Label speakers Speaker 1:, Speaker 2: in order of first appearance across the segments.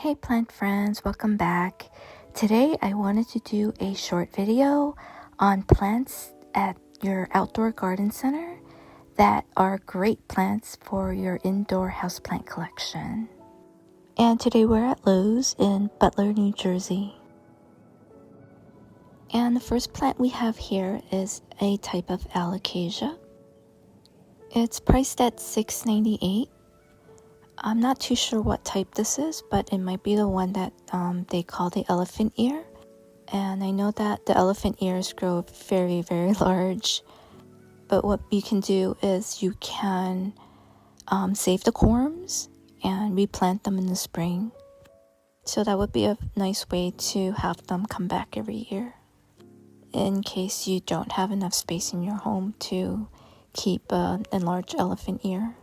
Speaker 1: Hey plant friends, welcome back. Today I wanted to do a short video on plants at your outdoor garden center that are great plants for your indoor houseplant collection. And today we're at Lowe's in Butler, New Jersey. And the first plant we have here is a type of alocasia. It's priced at $6.98. I'm not too sure what type this is, but it might be the one that they call the elephant ear. And I know that the elephant ears grow very, very large. But what you can do is you can save the corms and replant them in the spring. So that would be a nice way to have them come back every year, in case you don't have enough space in your home to keep an enlarged elephant ear.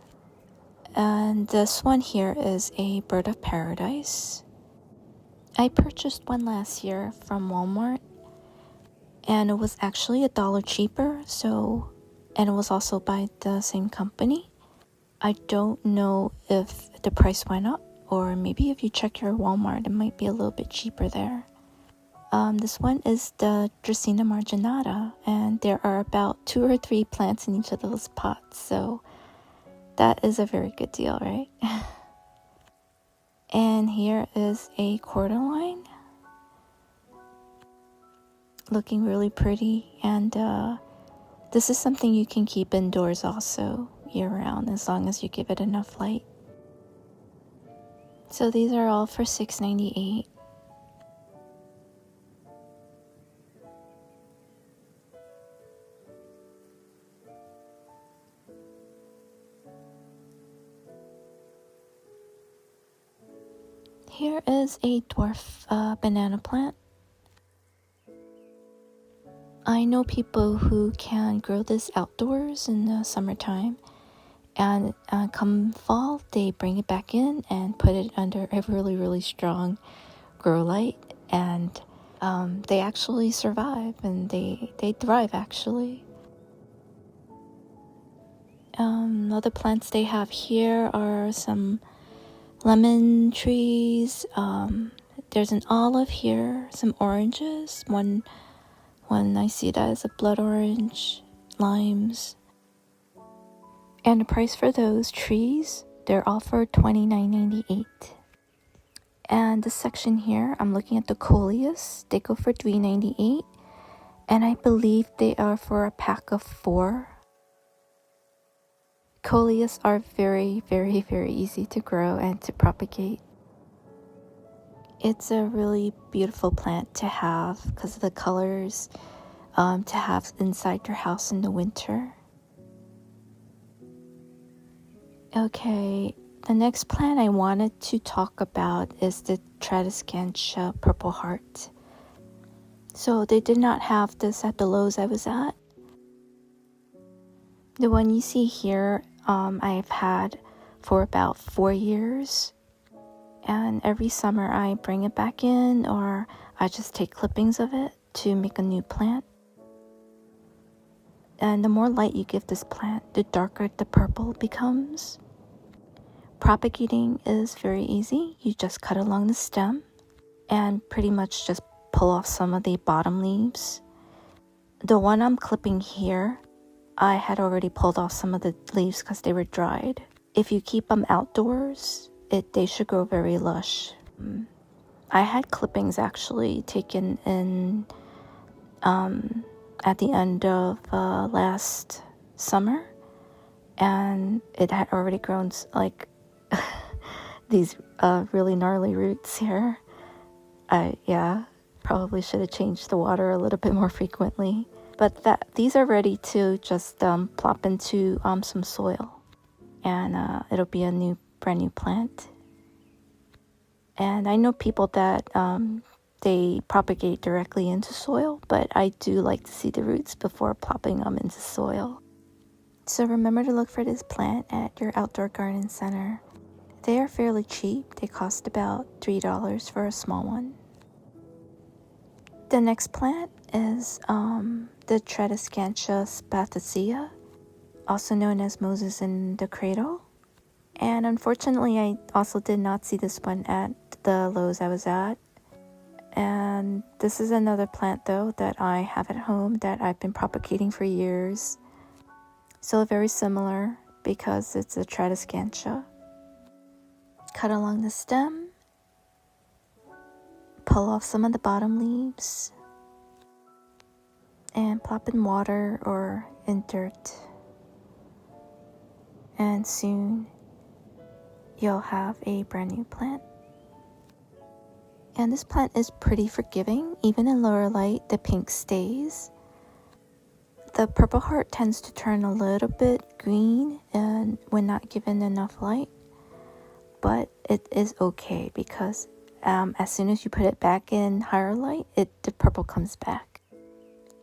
Speaker 1: And this one here is a bird of paradise. I purchased one last year from Walmart, and it was actually $1 cheaper, and it was also by the same company. I don't know if the price went up, or maybe if you check your Walmart, it might be a little bit cheaper there. This one is the Dracaena marginata, and there are about 2 or 3 plants in each of those pots, so that is a very good deal, right? And here is a cordyline, looking really pretty, and this is something you can keep indoors also year round as long as you give it enough light. So these are all for $6.98. Here is a dwarf banana plant. I know people who can grow this outdoors in the summertime, and come fall they bring it back in and put it under a really, really strong grow light, and they actually survive and they thrive actually. Other plants they have here are some lemon trees. There's an olive here, some oranges. One I see that is a blood orange, limes. And the price for those trees, they're all for $29.98. And the section here, I'm looking at the Coleus. They go for $3.98, and I believe they are for a pack of 4. Coleus are very, very, very easy to grow and to propagate. It's a really beautiful plant to have because of the colors, to have inside your house in the winter. Okay, the next plant I wanted to talk about is the Tradescantia Purple Heart. So they did not have this at the Lowe's I was at. The one you see here, I've had for about 4 years. And every summer I bring it back in, or I just take clippings of it to make a new plant. And the more light you give this plant, the darker the purple becomes. Propagating is very easy. You just cut along the stem and pretty much just pull off some of the bottom leaves. The one I'm clipping here, I had already pulled off some of the leaves because they were dried. If you keep them outdoors, they should grow very lush. I had clippings actually taken in at the end of last summer, and it had already grown like these really gnarly roots here. Probably should have changed the water a little bit more frequently. But these are ready to just plop into some soil, and it'll be a brand new plant. And I know people that they propagate directly into soil, but I do like to see the roots before plopping them into soil. So remember to look for this plant at your outdoor garden center. They are fairly cheap. They cost about $3 for a small one. The next plant is the Tradescantia spathacea, also known as Moses in the cradle. And unfortunately, I also did not see this one at the Lowe's I was at. And this is another plant though that I have at home that I've been propagating for years. So very similar because it's a Tradescantia. Cut along the stem, pull off some of the bottom leaves, and plop in water or in dirt. And soon you'll have a brand new plant. And this plant is pretty forgiving. Even in lower light, the pink stays. The purple heart tends to turn a little bit green and when not given enough light. But it is okay because as soon as you put it back in higher light, the purple comes back.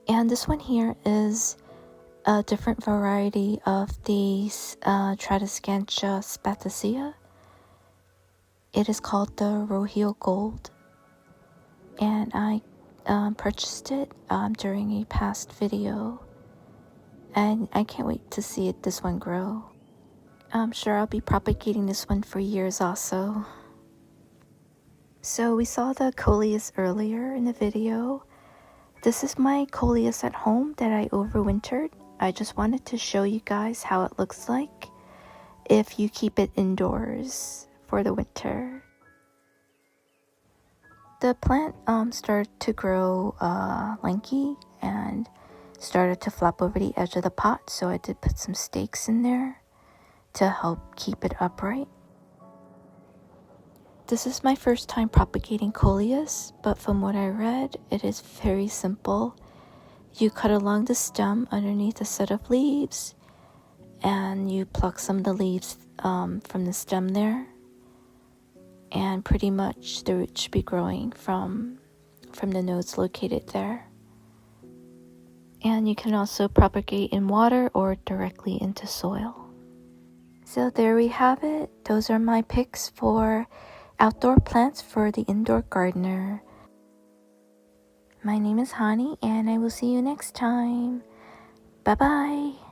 Speaker 1: And this one here is a different variety of these Tradescantia spatacea. It is called the Rohio Gold. And I purchased it during a past video. And I can't wait to see this one grow. I'm sure I'll be propagating this one for years also. So we saw the Coleus earlier in the video. This is my Coleus at home that I overwintered. I just wanted to show you guys how it looks like if you keep it indoors for the winter. The plant started to grow lanky and started to flop over the edge of the pot, so I did put some stakes in there to help keep it upright. This is my first time propagating Coleus, but from what I read, it is very simple. You cut along the stem underneath a set of leaves, and you pluck some of the leaves from the stem there. And pretty much the roots should be growing from the nodes located there. And you can also propagate in water or directly into soil. So there we have it. Those are my picks for outdoor plants for the indoor gardener. My name is Hani, and I will see you next time. Bye bye.